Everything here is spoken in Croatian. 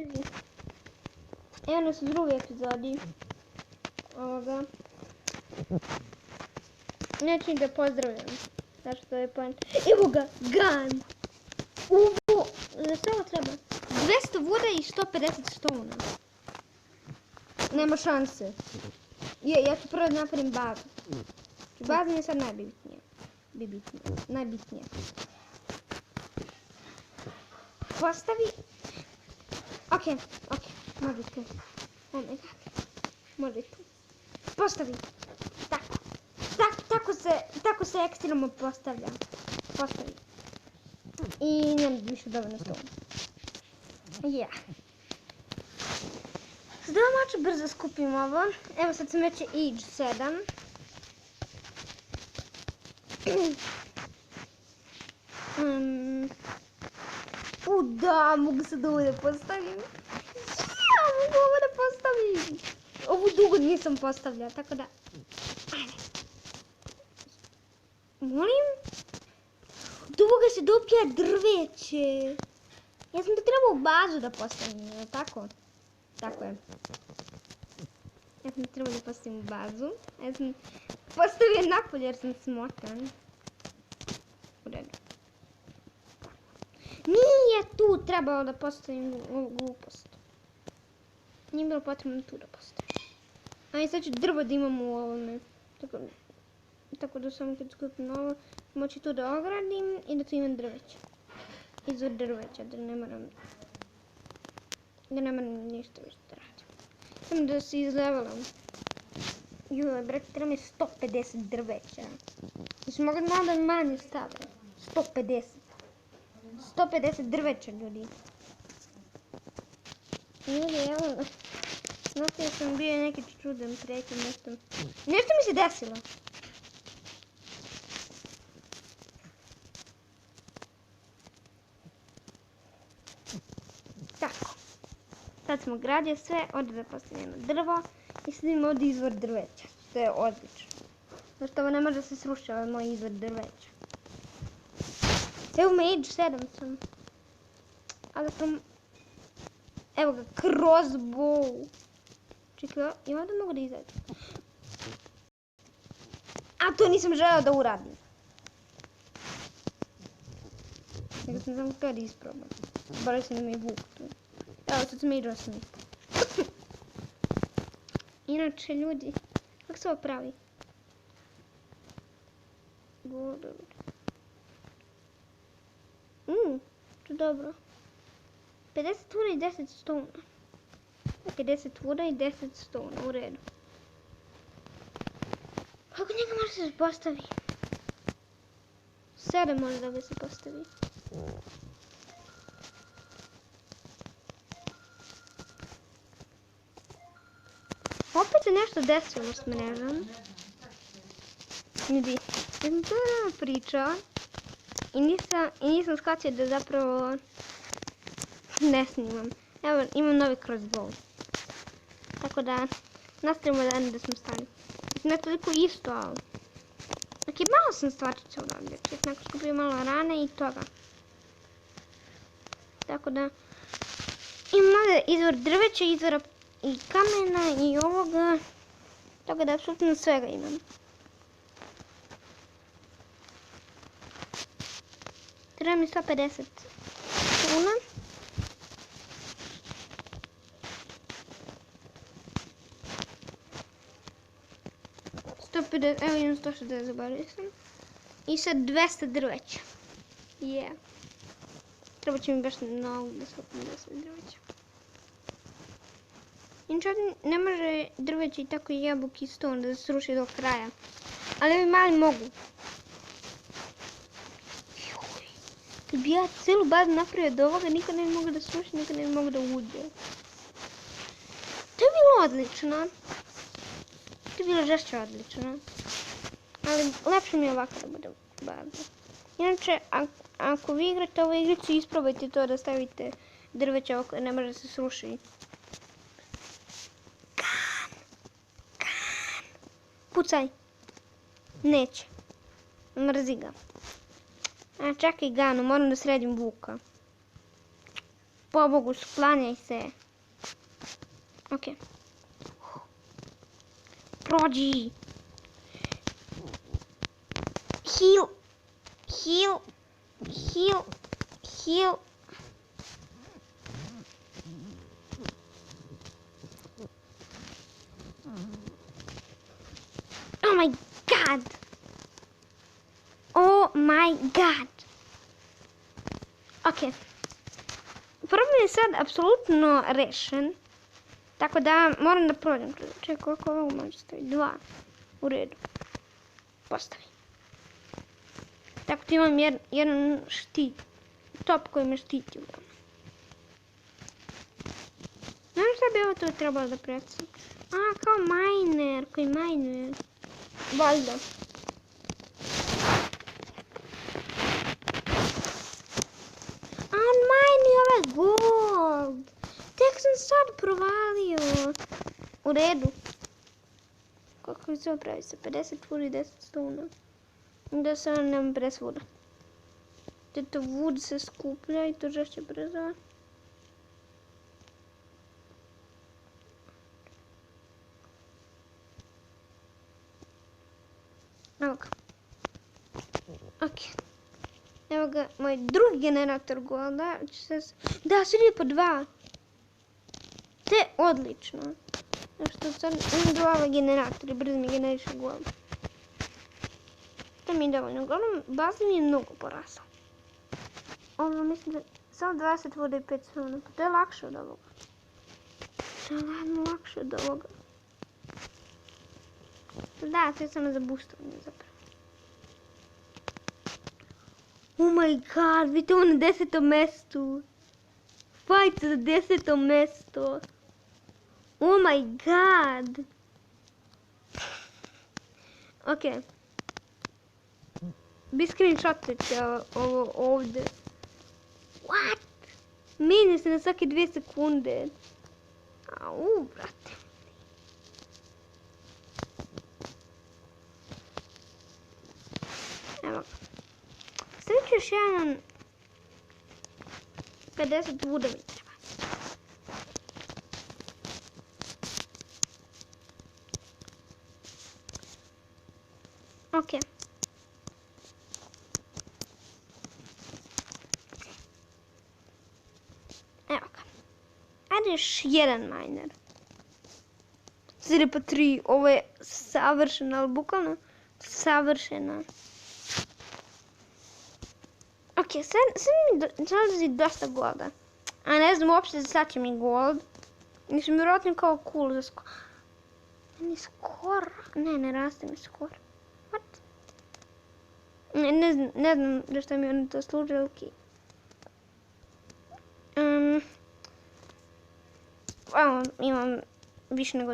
vezi. Evo nas u drugoj epizodi ovoga. Neću da pozdravljam. Znaš što je point? Evo ga, Gun! Uvo, za sve ovo treba 200 voda i 150 stona. Nema šanse. Ja ću prvo da napravim bazu. Baza mi je sad najbitnija. Postavi. Ok, može tu. Oh my god. Može tu. Postavi. Tako se ekstremno postavlja. Postavi. I nemam više dovoljno stona. Sada malo brzo skupim ovo. Evo sad sam već Age 7. Da, mogu sad ovo da postavim. Mogu ovo da postavim. Ovu dugo nisam postavljala, tako da... Ajde. Molim? Od ovoga se dobija drveće. Ja sam to trebao bazu da postavim, je li tako? Tako je. Ja sam trebao da postavim bazu. Ja sam postavio napolje jer sam smotan. U redu. Nije tu trebalo da postavim ovu glupost. Nije bilo potrebno tu da postavim. A i sad ću drvo da imam u ovome. Tako da samo kad skupim ovo, moći tu da ogradim i da tu imam drveće. Izvor drveća, da ne moram ništa više da radim. Samo da se izlevelam. Joj, brate, treba mi 150 drveća. Znači mogu malo da manje stavim. 150 drveća, ljudi. Ljudi, evo, znate sam bio neki čudan prekid, nešto mi se desilo. Tako. Sad smo gradili sve, ovdje da postavimo drvo i sad imamo ovdje izvor drveća. To je odlično. Zašto ovo ne može da se sruši, ovo je moj izvor drveća. Evo me Age 7 sam. Ali sam... Evo ga, crossbow. Čekaj, i ovdje mogu da izađem. A to nisam želeo da uradim. Nego sam samo htio da isprobam. Baraj se da mi je vuk tu. Evo, sad sam Age 8. Inače, ljudi, kako se ovo pravi? To je dobro. 50 voda i 10 stona. Dakle, 10 voda i 10 stona, u redu. Kako njega može se postavi? 7 može da ga se postavi. Opet se nešto desilo s mrežom. Ljudi, ja sam to nama pričao i nisam shvatio da zapravo ne snimam. Evo, imam novi crossbow. Tako da, nastavimo da smo stali. Ne toliko isto, ali... Dakle, malo sam stvarčića uradio. Čak skupio malo rane i toga. Tako da, imam ovdje izvor drveća, izvora i kamena i ovoga. Tako da, apsolutno svega imam. Treba mi 150 kuna. Evo imam 160, zaboravio sam. I sad 200 drveća. Treba će mi baš mnogo da skupim 200 drveća. Inače ne može drveće i tako jabuk i ston da se sruši do kraja. Ali ovi mali mogu. Kad bi ja celu bazu napravio od ovoga, nikad ne bi mogao da sruši, nikad ne bi mogao da uđe. To je bilo odlično. To je bilo žešće odlično. Ali lepše mi je ovako da bude baza. Inače, ako vi igrate ovu igricu, isprobajte to da stavite drveće oko, ne može da se sruši. Gun! Pucaj! Neće. Mrzi ga. A čekaj Ganu, moram da sredim vuka. Pobogu, sklanjaj se. Ok. Prođi. Heal. Heal. Heal. Heal. Oh my god. Oh my god. Ok. Problem je sad apsolutno rešen. Tako da moram da prođem. Čekaj, koliko ovog može staviti? 2. U redu. Postavi. Tako da imam jedan štit. Top koji me štiti. Znam šta bi ovo tu trebalo da predstavim. A, kao miner koji majnuje. Valjda. A on majni ove gold. Tek sam sad provalio. U redu. Kako je to pravi se? 50 wood i 10 stone. Da se on nema bez wooda. Gdje to wood se skuplja i to žešće brzo. Evo ga. Ok. Evo ga, moj drugi generator golda. Da, svi po 2. Te odlično. Što sad imam 2 generatori, brzo mi generiše gold. To mi je dovoljno. Uglavnom, baza mi je mnogo porasla. Ovo mislim da samo 20 vode i 5 stone. To je lakše od ovoga. To je lakše od ovoga. Da, to je samo za boostovanje zapravo. Oh my god, vidite ovo na 10. mestu. Fight za 10. mesto. Oh my god. Ok. Bi screenshotit ovo ovdje. What? Mijenja se na svake 2 sekunde. Au, brate. Evo. Stavit ću još jedan 50 vuda mi treba. Ok. Evo ga. Ajde još jedan miner. 4 pa 3. Ovo je savršeno, ali bukvalno savršeno. Ok, sad mi dolazi dosta golda. A ne znam uopšte za sad će mi gold. Mislim, vjerojatno kao cool za skor. Meni skor. Ne raste mi skor. What? Ne znam zašto mi oni to služe, ok. Imam više nego